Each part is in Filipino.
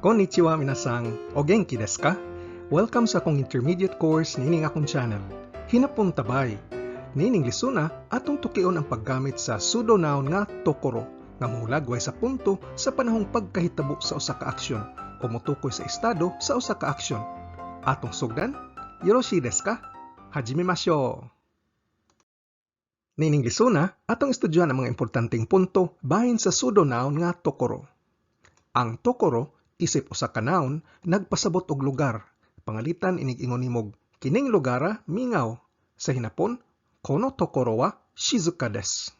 Konnichiwa minasang, o genki desu ka? Welcome sa akong intermediate course nining akong channel. Hinapon tabay. Nining lisuna atong tukion ang paggamit sa pseudonoun nga tokoro nga mohulagway sa punto sa panahong pagkahitabo sa usa ka aksyon o motukoy sa estado sa usa ka aksyon. Atong sugdan, yoroshi desu ka? Hajimemashou. Nining lisuna atong estudyohan ang mga importanteng punto bahin sa pseudonoun nga tokoro. Ang tokoro isip usa ka noun nagpasabot og lugar. Pangalitan inig-ingon nimog kining lugara mingaw. Sa hinapon, kono tokoro wa shizuka desu.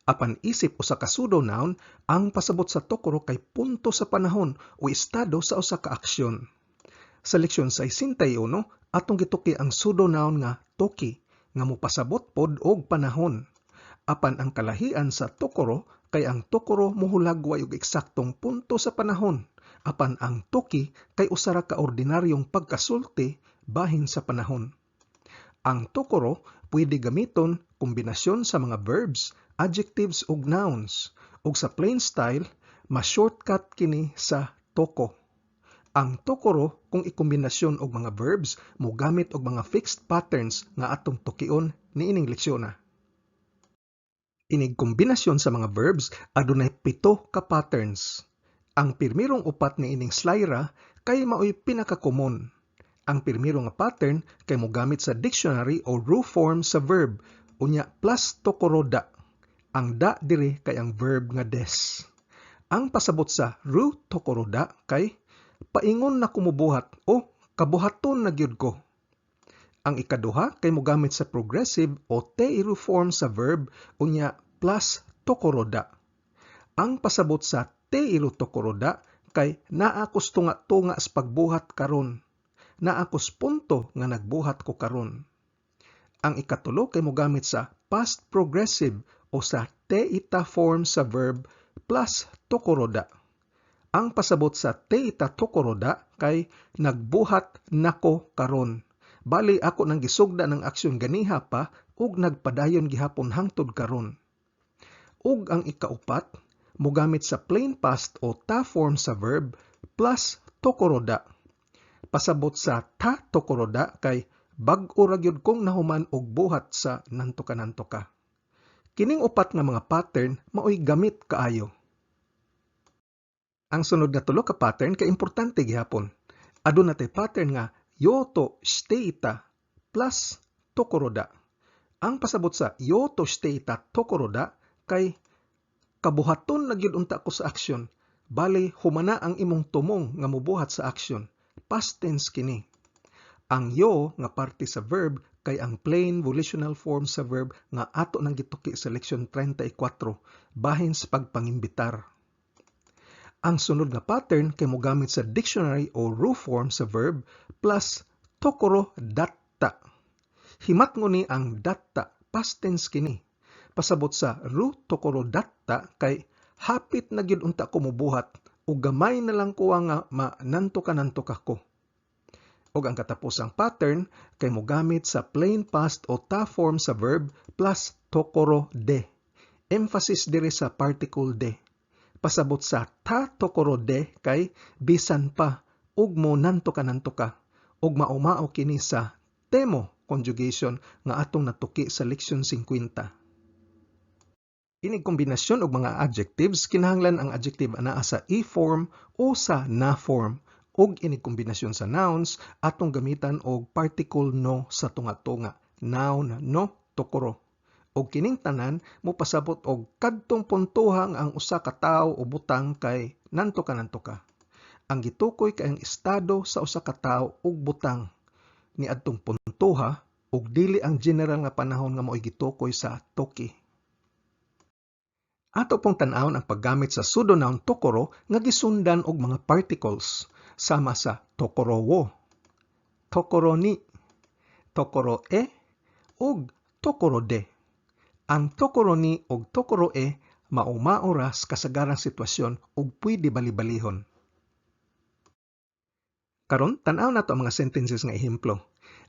Apan isip usa ka pseudonoun ang pasabot sa tokoro kay punto sa panahon o estado sa usa ka aksyon. Sa leksyon 61 atong gituki ang pseudonoun nga toki nga mopasabot pod og panahon. Apan ang kalahian sa tokoro kay ang tokoro mohulagway og eksaktong punto sa panahon. Apan ang toki kay usa ra ka ordinaryong pagkasulti bahin sa panahon. Ang tokoro pwede gamiton kombinasyon sa mga verbs, adjectives ug nouns, ug sa plain style mas shortcut kini sa toko. Ang tokoro kung ikombinasyon og mga verbs mogamit og mga fixed patterns nga atong tukion niining leksyon. Inig kombinasyon sa mga verbs adunay 7 ka patterns. Ang pirmirong upat ni ining slyra kay maoy pinakakomon. Ang pirmiro nga pattern kay mogamit sa dictionary o ru form sa verb, unya plus tokoro da. Ang da diri kay ang verb nga des. Ang pasabot sa ru tokoro da kay paingon na kumubuhat o kabuhaton na gyud ko. Ang ikaduha kay mogamit sa progressive o te-iru form sa verb, unya plus tokoro da. Ang pasabot sa te-iru tokoro da kay naakos tunga-tunga sa pagbuhat karon. Naakos punto nga nagbuhat ko karon. Ang ikatulo kay mogamit sa past progressive o sa te-ita form sa verb plus tokoro da. Ang pasabot sa te-ita tokoro da kay nagbuhat nako karon. Bali ako nang gisugda ng aksyon ganiha pa ug nagpadayon gihapon hangtod karon. Ug ang ikaupat mogamit sa plain past o ta form sa verb plus tokoro da. Pasabot sa ta tokoro da kay bag-o ra gyud kong nahuman og buhat sa nantoka-nantoka. Kining upat nga mga pattern maoy gamit kaayo. Ang sunod na tulo ka pattern kay importante gihapon. Aduna tay pattern nga yoto shiteita plus tokoro da. Ang pasabot sa yoto shiteita tokoro da kay kabuhaton na gyud unta ko sa aksyon. Bali humana ang imong tumong nga mobuhat sa aksyon. Past tense kini. Ang yo nga parte sa verb kay ang plain volitional form sa verb nga ato nang gituki sa leksyon 34 bahin sa pagpangimbitar. Ang sunod nga pattern kay mogamit sa dictionary o ru form sa verb plus tokoro datta. Himatngon ni ang datta, past tense kini. Pasabot sa ru tokoro datta kay hapit na gyud unta ko mobuhat ug gamay na lang ko nga manantoka-nantoka ko. Ug ang katapusang pattern kay mogamit sa plain past o ta form sa verb plus tokoro de. Emphasis diri sa particle de. Pasabot sa ta tokoro de kay bisan pa ug mo nantoka-nantoka ug maumao kini sa temo conjugation nga atong natuki sa leksyon 50. Inig kombinasyon og mga adjectives kinahanglan ang adjective anaa sa e form o sa na form ug inig kombinasyon sa nouns atong gamitan og particle no sa tunga-tunga. Noun no tokoro. Og kining tanan mopasabot og kadtong puntuhang ang usa ka tawo o butang kay nantoka-nantoka. Ang gitukoy kay ang estado sa usa ka tawo ug butang niadtong puntuha ug dili ang general nga panahon nga maoy gitukoy sa toki. Ato pong tan-awon ang paggamit sa pseudonoun tokoro nga gisundan og mga particles sama sa tokoro wo, tokoro ni, tokoro e, ug tokoro de. Ang tokoro ni ug tokoro e mao-maoras kasagarang sitwasyon ug pwede bali-balihon. Karon tan-aw nato ang mga sentences nga ehemplo.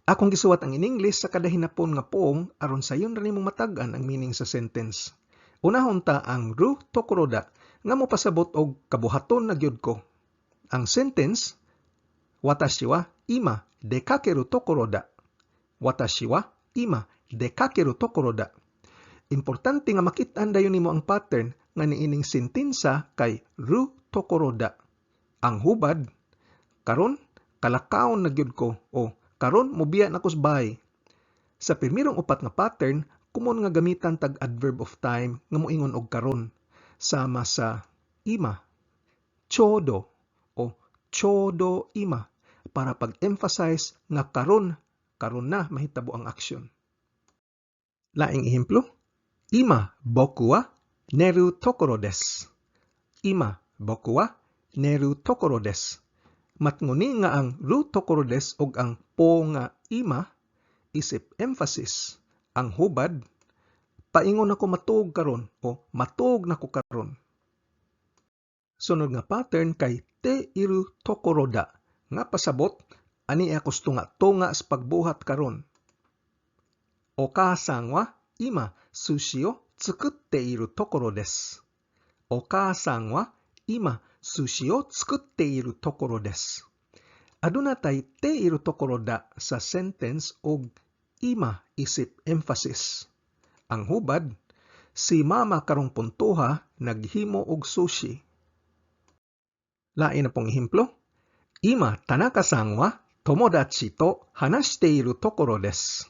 Akong gisuwat ang in English sa kada hinapon nga poong aron sayon ra nimong matag-an ang meaning sa sentence. Unahon ta ang ru tokoro da nga mopasabot og kabuhaton na gyud ko. Ang sentence, watashi wa ima dekakeru tokoro da. Watashi wa ima dekakeru tokoro da. Importante nga makit-an dayon nimo ang pattern nga niining sentensa kay ru tokoro da. Ang hubad, karon kalakaon na gyud ko o karon mobiya na ko sa bahay. Sa pirmirong upat nga pattern, kumon nga gamitan tag adverb of time nga moingon og karon sama sa ima, chodo o chodo ima para pag-emphasize nga karon na mahitabo ang aksyon. Laing ehemplo, ima boku wa neru tokoro desu. Ima boku wa neru tokoro desu. Matnguni nga ang ru tokoro desu og ang po nga ima isip emphasis. Ang hubad, paingon ako matuog karon o matuog na ko karon. Sunod nga pattern kay te iru tokoro da nga pasabot ani ako tunga sa pagbuhat karon. Oka-san wa ima sushi o tsukutte iru tokoro desu. Oka-san wa ima sushi o tsukutte iru tokoro desu. Aduna tay te iru tokoro da sa sentence og ima isip emphasis. Ang hubad, si mama karong puntuha naghimo og sushi. Lain na pong ehemplo, ima Tanaka-san wa tomodachi to hanashite iru tokoro desu.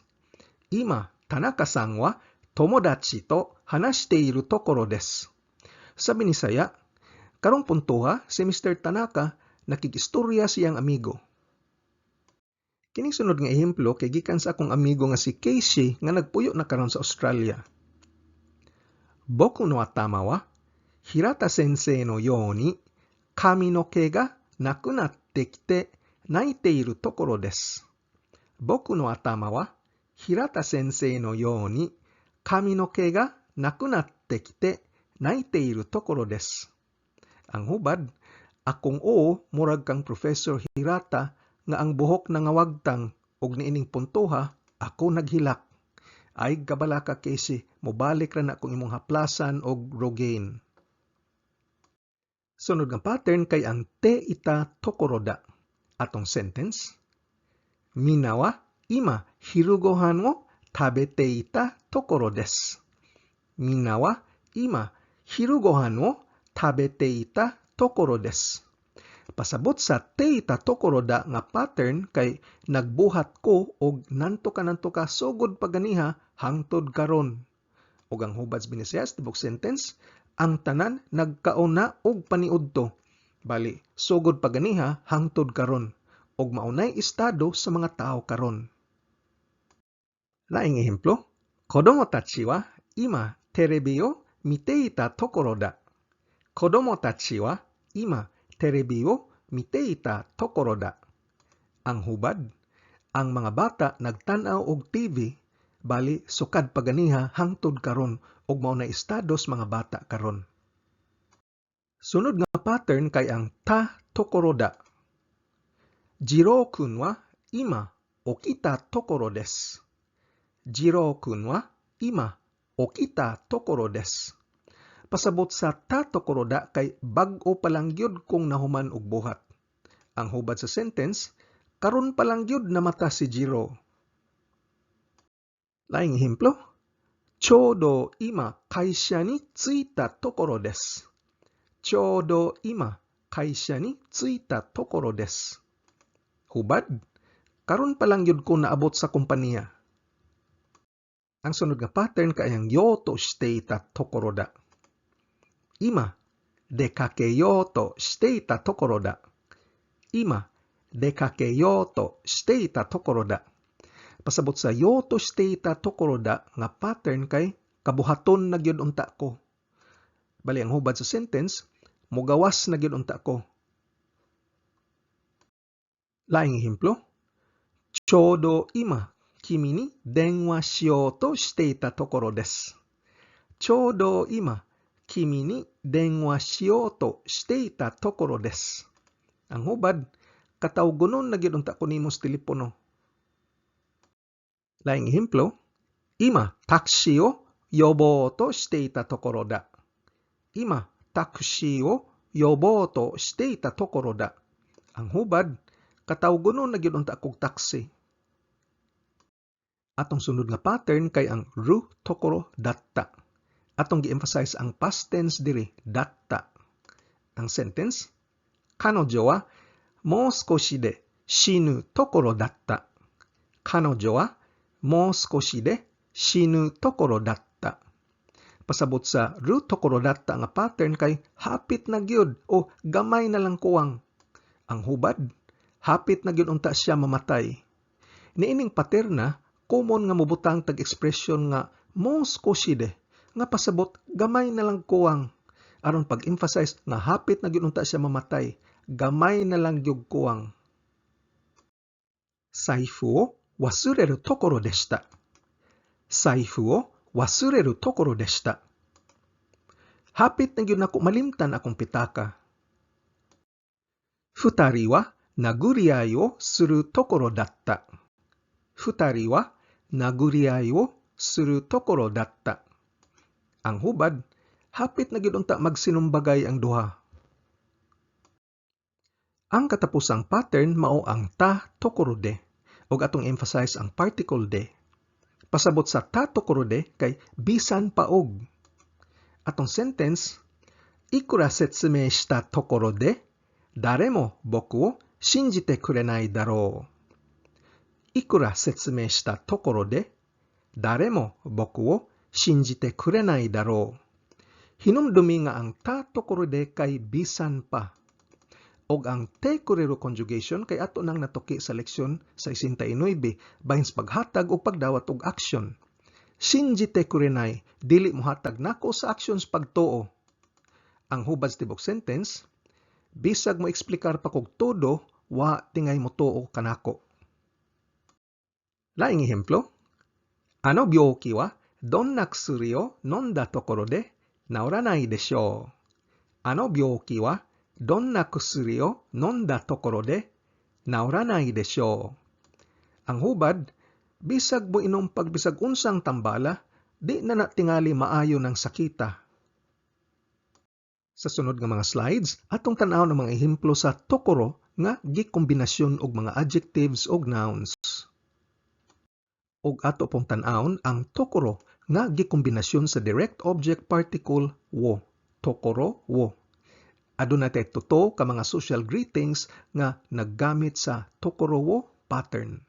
Ima Tanaka-san wa tomodachi to hanashite iru tokoro desu. Sabi ni Saya, karong puntuha si Mr. Tanaka nakikistorya siyang amigo. Kining sunod nga ehemplo kay gikan sa akong amigo nga si Casey nga nagpuyo na karon sa Australia. Boku no atama wa Hirata sensei no you ni kami no ke ga nakunatte kite naite iru tokoro desu. Boku no atama wa Hirata sensei no you ni kami no ke ga nakunatte kite naite iru tokoro desu. Ang hubad, akong murag kang Professor Hirata nga ang buhok na ngawagtang og niining puntuha, ako naghilak. Ay gabala ka Casey, mobalik ra na kung imong haplasan og Rogaine. Sunod nga pattern kay ang te ita tokoro da. Atong sentence, mina wa ima hirugohan mo tabete ita tokoro desu. Mina wa ima hirugohan mo tabete ita tokoro desu. Pasabot sa te ita tokoro da nga pattern kay nagbuhat ko og nanto ka sugod paganiha hangtod karon. Og ang hubad sa Binisayas tibok sentence, ang tanan nagkauna og paniudto. Bali, sugod paganiha hangtod karon og maunay estado sa mga tao karon. Laing ehemplo, kodomo tachi wa ima terebi o mite ita tokoro da. Kodomo tachi wa ima terebi o mite ita tokoro da. Ang hubad, ang mga bata nagtanaw og TV, bali sukad paganiha hangtod karon og mao na estados mga bata karon. Sunod nga pattern kay ang ta tokoro da. Jiro-kun wa ima okita tokoro desu. Jiro-kun wa ima okita tokoro desu. Pasabot sa ta tokoro da kay bag-o pa lang gyud kung nahuman og buhat. Ang hubad sa sentence, karon pa lang gyud namata si Jiro. Laing ehemplo, chodo ima kaisha ni tsuita tokoro desu. Chodo ima kaisha ni tsuita tokoro desu. Hubad, karon pa lang gyud ko naabot sa kompanya. Ang sunod nga pattern kay ang yo to shite ita tokoro da. Ima dekakeyo to shite ita tokoro da. Ima dekakeyo to shite ita tokoro da. Pasabot sa yo to shite ita tokoro da nga pattern kay kabuhaton na gyud unta ko. Bali ang hubad sa sentence, mugawas na gyud unta ko. Laing ehemplo, chodo ima kimi ni denwa shiyou to shite ita tokoro desu. Chodo ima kimi ni denwa shiyou to shite ita tokoro desu. Ang hubad, katawgonon na gyud unta ko nimo sa telepono. Laing ehemplo, ima taxi o yobou to shite ita tokoro da. Ima taxi o yobou to shite ita tokoro da. Ang hubad, katawgonon na gyud unta kog taxi. Atong sunod nga pattern kay ang ru tokoro datta. Atong gi-emphasize ang past tense diri, datta. Ang sentence, kanojo wa mou skoshi de shinu tokoro datta. Kanojo wa mou skoshi de shinu tokoro datta. Pasabot sa ru tokoro datta nga pattern kay hapit na gyud o gamay na lang kuwang. Ang hubad, hapit na gyud unta siya mamatay. Niining paterna, common nga mubutang tag-ekspresyon nga mou skoshi de, nga pasabot gamay na lang kuwang. Aron pag-emphasize nga hapit na gyud unta siya mamatay, gamay na lang gyud kuwang. Saifu o wasureru tokoro deshita. Saifu o wasureru tokoro deshita. Hapit na gyud nako malimtan akong pitaka. Futari wa naguriai o suru tokoro datta. Futari wa naguriai o suru tokoro datta. Ang hubad, hapit na gyud unta magsinumbagay ang duha. Ang katapusang pattern mao ang ta tokoro de, ug atong emphasize ang particle de. Pasabot sa ta tokoro de kay bisan paog. Atong sentence, ikura setsumei shita tokoro de, dare mo boku wo shinjite kurenai daro. Ikura setsumei shita tokoro de, dare mo boku wo shinjite kurenai daro. Hinumdumi nga ang ta tokoro de kay bisan pa. Og ang te kureru conjugation kay ato nang natuki sa leksyon sa 69 bahin sa paghatag o pagdawat og action. Shinjite kurenai, dili mohatag nako sa actions pagtuo. Ang hubad sa tibok sentence, bisag mo eksplikar pa kog todo, wa tingay mo tuo kanako. Laing ehemplo, ano byoki wa donna kusuri o nonda tokoro de naoranai desho. Ano byoki wa donna kusuri o nonda tokoro de naoranai desho. Ang hubad, bisag mo inom pagbisag unsang tambala, di na natingali maayo ng sakita. Sa sunod nga mga slides, atong tanaw ng mga ehemplo sa tokoro nga gikombinasyon og mga adjectives og nouns. Og ato pong tanawon ang tokoro nga gikombinasyon sa direct object particle wo, tokoro wo. Aduna tay tuto ka mga social greetings nga naggamit sa tokoro wo pattern.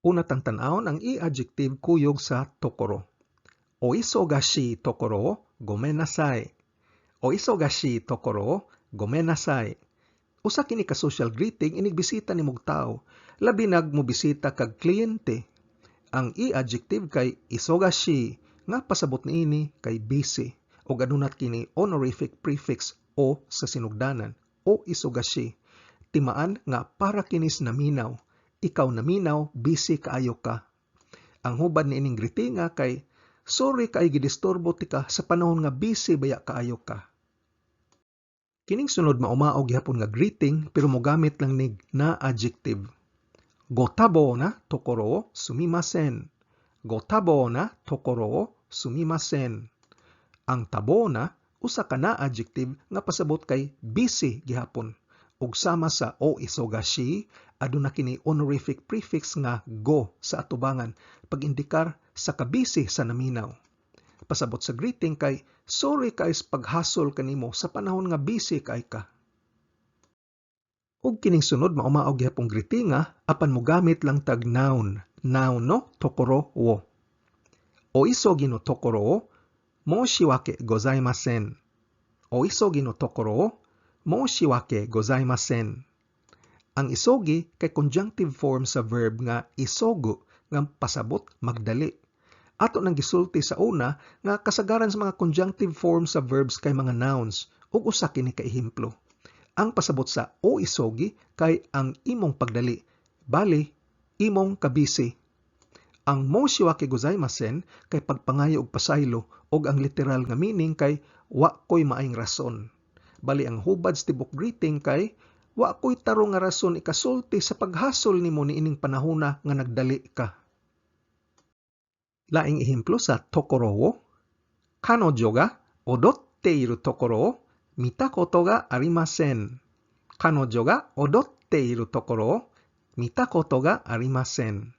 Una tang tanawon ang i-adjective kuyog sa tokoro. O isogashi tokoro, gomen nasai. O isogashi tokoro, gomen nasai. Usa kini ka social greeting inig bisita ni mong tao, labi nag mo bisita kag kliyente. Ang i-adjective kay isogashi nga pasabot niini kay busy o adunat kini honorific prefix o sa sinugdanan o isogashi. Timaan nga para kinis naminaw. Ikaw naminaw, busy kaayo ka. Ang hubad ni ining greetinga kay sorry kay gidisturbo ti ka sa panahon nga busy baya kaayo ka. Kining sunod maumaog gihapon nga greeting pero mogamit lang nig na adjective. Gotabo na tokoro o sumimasen. Gotabo na tokoro o sumimasen. Ang tabo na usa ka na adjective nga pasabot kay busy gihapon. Ug sama sa o isogashi, aduna kini honorific prefix nga go sa atubangan pag-indikar sa kabisi sa naminaw. Pasabot sa greeting kay sorry kay paghasol kanimo sa panahon nga busy kay ka. Ug kining sunod maumaog gyapong greetinga apan mogamit lang tag noun. Noun no tokoro wo. O isogi no tokoro wo moushiwake gozaimasen. O isogi no tokoro wo moushiwake gozaimasen. Ang isogi kay conjunctive form sa verb nga isogu nga pasabot magdali. Ato nang gisulti sa una nga kasagaran sa mga conjunctive forms sa verbs kay mga nouns ug usa kini ka ehemplo. Ang pasabot sa o isogi kay ang imong pagdali, bali imong kabisi. Ang moushiwake gozaimasen kay pagpangayo og pasaylo ug ang literal nga meaning kay wa koy maayong rason. Bali ang hubad sa tibok greeting kay wa koy tarong nga rason ikasulti sa paghasol nimo niining panahona nga nagdali ka. Laing ehemplo sa tokoro wo, kanojo ga odotte iru tokoro o mita koto ga arimasen. kanojo ga odotte iru tokoro o mita koto ga arimasen.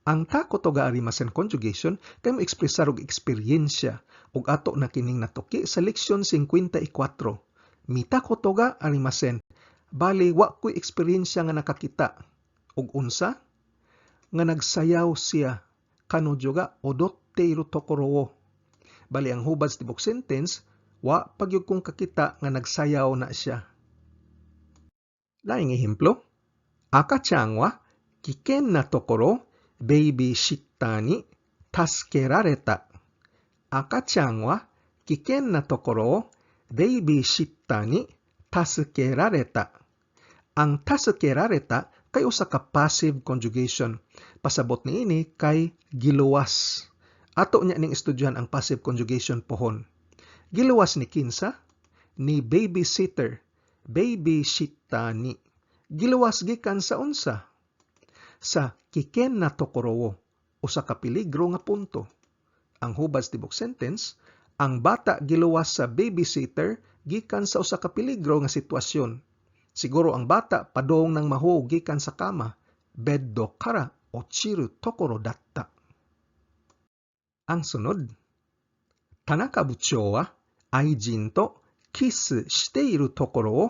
Ang ta koto ga arimasen conjugation kay mo ekspresar og eksperyensya ug ato na kining natuki sa leksyon 54. Mita koto ga arimasen. Bali wa ko'y eksperyensya nga nakakita. Ug unsa? Nga nagsayaw siya. Kanojo ga odotte iru tokoro o. Bali ang hubad sa tibok sentence, wa pagyud kong kakita nga nagsayaw na siya. Laing ehemplo, Aka-chan wa kiken na tokoro baby shitta ni tasukerareta. Aka-chan wa kiken na tokoro baby shitta ni tasukerareta. Ang tasukerareta kay usa ka passive conjugation. Pasabot niini kay giluwas. Ato niya ning estudyohan ang passive conjugation pohon. Giluwas ni kinsa? Ni babysitter. Babysitta ni. Giluwas gikan sa unsa? Sa kiken na tokoro wo. Usa ka peligro nga punto. Ang hubad sa tibok sentence, ang bata giluwas sa babysitter gikan sa usa ka peligro nga sitwasyon. Siguro ang bata padong nang mahug gikan sa kama. Beddo kara ochiru tokoro datta. Ang sunod, Tanaka buchou wa aijin to kiss shite iru tokoro o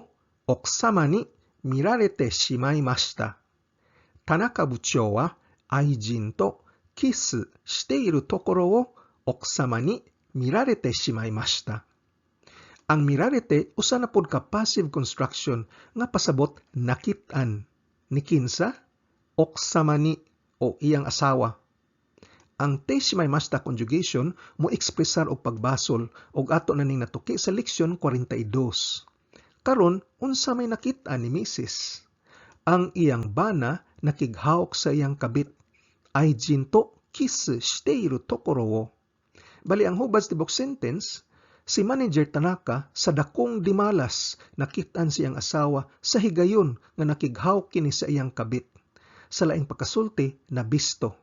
okusama ni mirarete shimaimashita. Tanaka buchou wa aijin to kiss shite iru tokoro o okusama ni mirarete shimaimashita. Ang mirarete usa na pod ka passive construction nga pasabot nakit-an. Ni kinsa? Okusama ni o iyang asawa. Ang te shimaimashita conjugation mo ekspresar og pagbasol og ato na ning natuki sa leksyon 42. Karon unsa may nakit-an ni Mrs. Ang iyang bana nakighawk sa iyang kabit. Aijin to kiss shite iru tokoro wo. Bali ang hubad sa tibok sentence, si Manager Tanaka sa dakong dimalas nakit-an siyang asawa sa higayon nga nakighawk kini sa iyang kabit. Sa laing pagkasulti na bisto.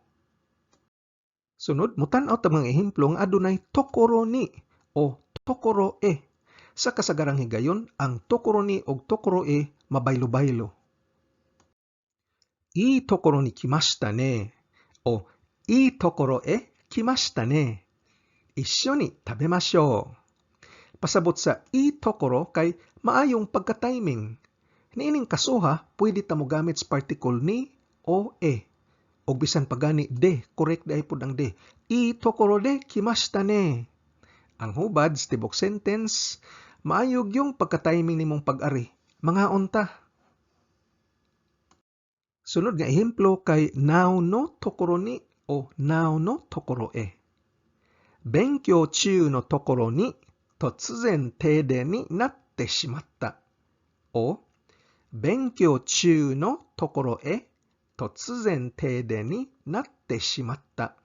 Sunod, mutan-aw ta mga ehemplo nga adunay tokoro ni o tokoro e. Sa kasagarang higayon, ang tokoro ni o tokoro e mabaylo-baylo. Ii tokoro ni kimashita ne o ii tokoro e kimashita ne. Issho ni tabemashou. Pasabot sa ii tokoro kay maayong pagka-timing. Niining kasuha, pwede ta mo gamit sa particle ni o e. O bisan pagani de, correct day po ang de. Ii tokoro de kimashita ne. Ang hubad sa tibok sentence, maayog yung pagka-timing nimong pag-ari. Mga unta. Sunod nga ehemplo kay now no tokoro ni o now no tokoro e. Benkyou chū no tokoro ni totsuzen teiden ni natte shimatta. O benkyou chū no tokoro e totsuzen teiden ni natte shimatta.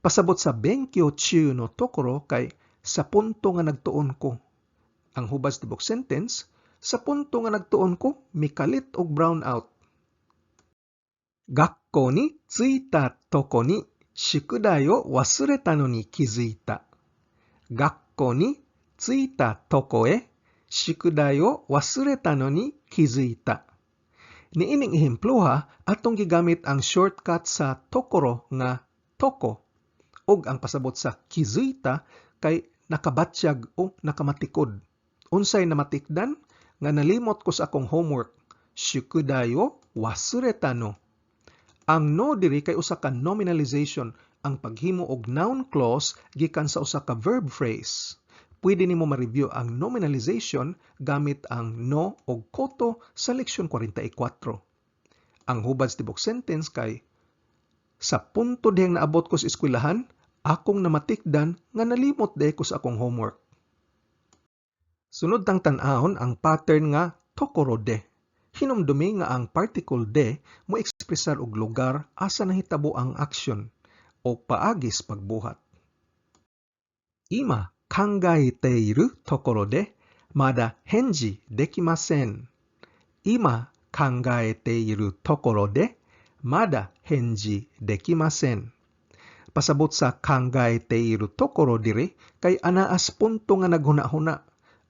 Pasabot sa benkyou chū no tokoro kay sa punto nga nagtuon ko. Ang hubad sa tibok sentence, sa punto nga nagtuon ko, mikalit og brown out. Gakkou ni tsuita toko ni shukudai o wasureta no ni kizuita. Gakkou ni tsuita toko e shukudai o wasureta no ni kizuita. Niining ehemplo ha, atong gigamit ang shortcut sa tokoro nga toko. Og ang pasabot sa kizuita kay nakabatsyag o nakamatikod. Unsay namatikdan? Nga nalimot ko sa akong homework. Shukudai o wasureta no. Ang no diri kay usa ka nominalization, ang paghimo og noun clause gikan sa usa ka verb phrase. Pwede nimo ma-review ang nominalization gamit ang no og koto sa leksyon 44. Ang hubad sa tibok sentence kay sa punto dihang naabot ko sa eskwelahan, akong namatikdan nga nalimot day ko sa akong homework. Sunod tang tan-ahon ang pattern nga tokoro de. Hinumdumi nga ang particle de mo ekspresar og lugar asa nahitabo ang aksyon o paagis pagbuhat. Ima kangaeteiru tokoro de mada henji dekimasen. Ima kangaeteiru tokoro de mada henji dekimasen. Pasabot sa kangaeteiru tokoro diri kay anaas punto nga naghuna-huna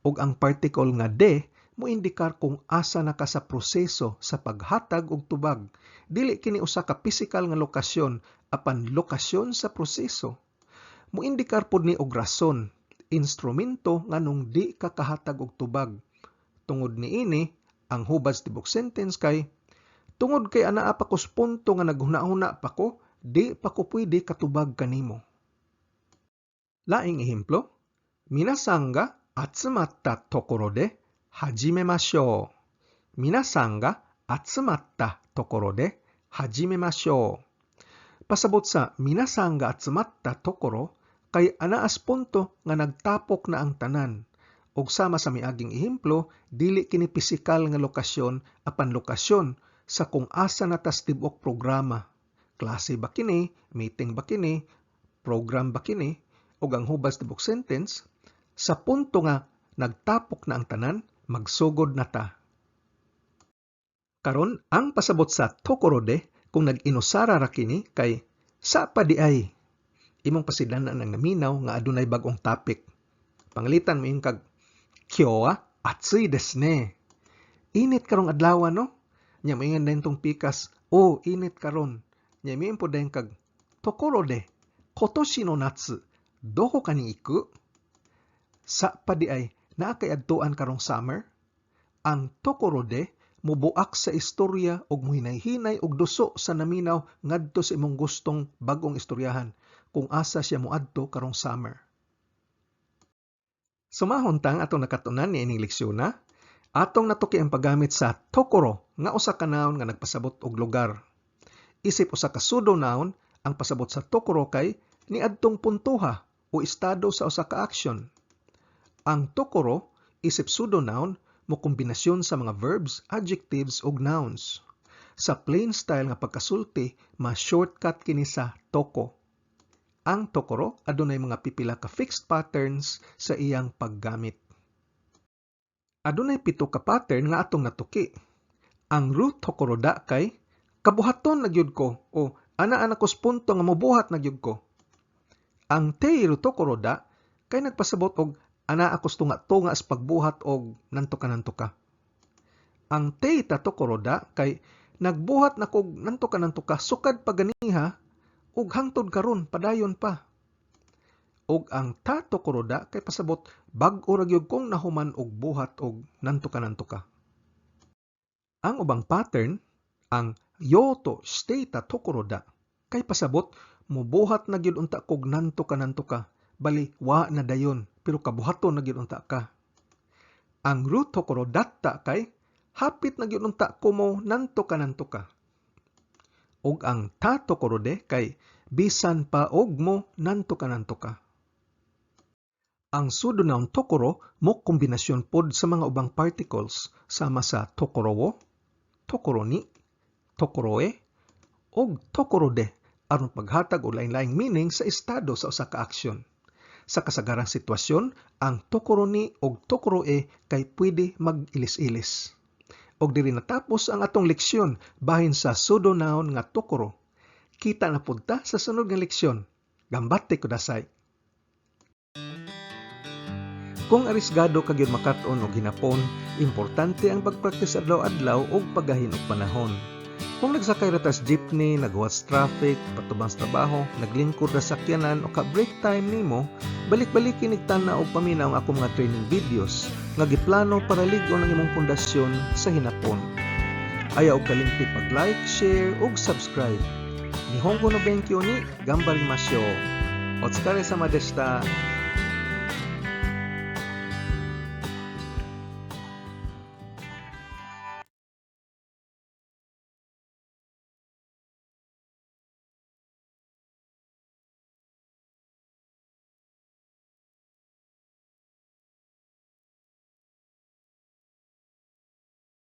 og ang particle nga de moindikar kung asa na ka sa proseso sa paghatag og tubag. Dili kini usa ka physical nga lokasyon apan lokasyon sa proseso. Moindikar pod ni og rason, instrumento nganong di ka kahatag og tubag. Tungod niini, ang hubad tibok sentence kay tungod kay anaa pa kos punto nga naghuna-huna pa ko, di pa ko pwede katubag kanimo. Laing ehemplo, minasan ga atsumatta tokoro de hajimemashou. Minasan ga atsumatta tokoro de hajimemashou. Pasabot sa minasan ga atsumatta tokoro kay anaas punto nga nagtapok na ang tanan. Og sama sa miaging ehemplo, dili kini pisikal nga lokasyon apan lokasyon sa kung asa natas tibok programa. Klase ba kini, meeting ba kini, program ba kini, ug ang hubad tibok sentence, sa punto nga nagtapok na ang tanan, magsugod na ta. Karon, ang pasabot sa tokoro de, kung nag-inusara ra kini, kay sa pa di ay. Imong pasidanan ang naminaw nga adunay bagong topic. Pangalitan mo yung kag, Kyo wa atsui desu ne. Init karong adlaw no? Nya moingan dayon tong pikas, oh, init karon. Nya miin po dayon kag, tokoro de, kotoshi no natsu, doko ka ni iku? Sa pa di ay, naa kay adtuan karong summer? Ang tokoro de, mubuak sa istorya og muhinay-hinay og duso sa naminaw ngadto sa imong gustong bagong istoryahan kung asa siya moadto karong summer. Sumahon tang atong nakatunan ni ining leksyon na, atong natuki ang paggamit sa tokoro nga usa ka noun nga nagpasabot og lugar. Isip usa ka pseudo noun ang pasabot sa tokoro kay niadtong puntoha o estado sa usa ka action. Ang tokoro isip pseudo noun mo kombinasyon sa mga verbs, adjectives ug nouns. Sa plain style nga pagkasulti, ma-shortcut kini sa toko. Ang tokoro adunay mga pipila ka fixed patterns sa iyang paggamit. Adunay 7 ka pattern nga atong natuki. Ang root tokoro da kay kabuhaton na gyud ko o ana kos punto nga mobuhat na gyud ko. Ang teiru tokoro da kay nagpasabot og ana akos tunga as pagbuhat og nanto ka. Ang teita tokoro da kay nagbuhat na kog nanto ka sukad paganiha ug hangtod karon padayon pa. Og ang ta tokoro da kay pasabot bag-o ra gyud kong nahuman og buhat og nanto ka. Ang ubang pattern, ang yo to shiteita tokoro da kay pasabot mubuhat na gyud unta kog nanto ka, bali wa na dayon pero kabuhaton na gyud unta ka. Ang root tokoro datta kay hapit na gyud unta ko mo nanto ka. Og ang ta tokoro de kay bisan pa og mo nanto ka. Ang pseudo noun tokoro mo kombinasyon pod sa mga ubang particles sama sa tokoro wo, tokoro ni, tokoro e, og tokoro de aron paghatag og lain-laing meaning sa estado sa usa ka aksyon. Sa kasagarang sitwasyon, ang tokoro ni og tokoro e kay pwede mag-ilis-ilis. Og diri natapos ang atong leksyon bahin sa pseudo noun nga tokoro. Kita na punta sa sunod nga leksyon. Gambate kudasai. Kung arisgado ka gyud makat-on og hinapon, importante ang pagpraktis adlaw-adlaw og paggahin og panahon. Kung nagsakay ra tas jeepney, nagwatch traffic, patubang sa trabaho, naglingkod ra sakyanan o ka-break time nimo, balik-balik kinig tanaw og paminaw ang akong mga training videos nga giplano para lig-on ang imong pundasyon sa hinapon. Ayaw og kalimti pag-like, share ug subscribe. Nihongo no benkyo ni Gambarimasyo. Otsukare sama deshita.